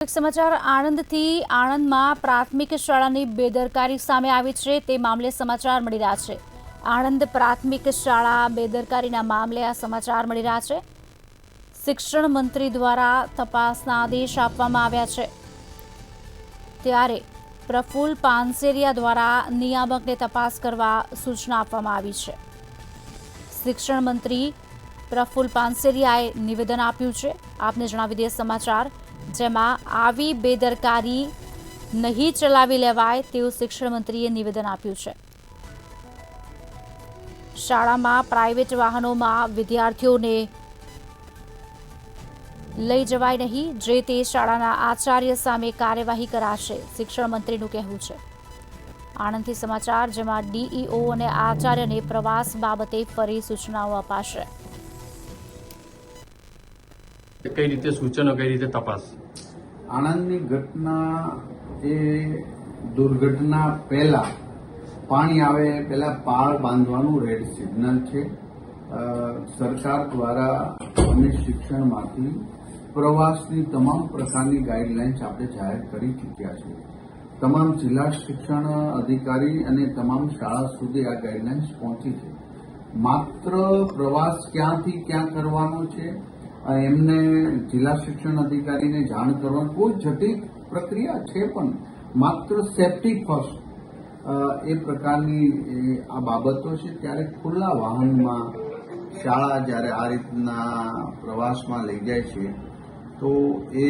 સમાચાર આણંદથી આણંદમાં પ્રાથમિક શાળાની બેદરકારી સામે આવી છે તે મામલે સમાચાર મળી રહ્યા છે। આણંદ પ્રાથમિક શાળા બેદરકારીના મામલે આ સમાચાર મળી રહ્યા છે। શિક્ષણ મંત્રી દ્વારા તપાસના આદેશ આપવામાં આવ્યા છે, ત્યારે પ્રફુલ્લ પાનસેરિયા દ્વારા નિયામકને તપાસ કરવા સૂચના આપવામાં આવી છે। શિક્ષણ મંત્રી પ્રફુલ્લ પાનસેરિયાએ નિવેદન આપ્યું છે। આપને જણાવી દઈએ સમાચાર, જેમાં આવી બેદરકારી નહીં ચલાવી લેવાય તેવું શિક્ષણ મંત્રીએ નિવેદન આપ્યું છે। શાળામાં પ્રાઇવેટ વાહનોમાં વિદ્યાર્થીઓને લઈ જવાય નહીં, જે તે શાળાના આચાર્ય સામે કાર્યવાહી કરાશે, શિક્ષણ મંત્રીનું કહેવું છે। આણંદથી સમાચાર, જેમાં ડીઈઓ અને આચાર્યને પ્રવાસ બાબતે ફરી સૂચનાઓ અપાશે। કઈ રીતે સૂચનો, કઈ રીતે તપાસ? આણંદની ઘટના એ દુર્ઘટના પહેલા પાણી આવે પહેલા પાળ બાંધવાનું રેડ સિગ્નલ છે। સરકાર દ્વારા અને શિક્ષણમાંથી પ્રવાસની તમામ પ્રકારની ગાઈડલાઇન્સ આપણે જાહેર કરી ચૂક્યા છે। તમામ જિલ્લા શિક્ષણ અધિકારી અને તમામ શાળા સુધી આ ગાઈડલાઇન્સ પહોંચી છે। માત્ર પ્રવાસ ક્યાંથી ક્યાં કરવાનો છે એમને જિલ્લા શિક્ષણ અધિકારીને જાણ કરવાની કોઈ જટિલ પ્રક્રિયા છે, પણ માત્ર સેફટી ફર્સ્ટ એ પ્રકારની આ બાબતો છે। ત્યારે ખુલ્લા વાહનમાં શાળા જ્યારે આ રીતના પ્રવાસમાં લઈ જાય છે તો એ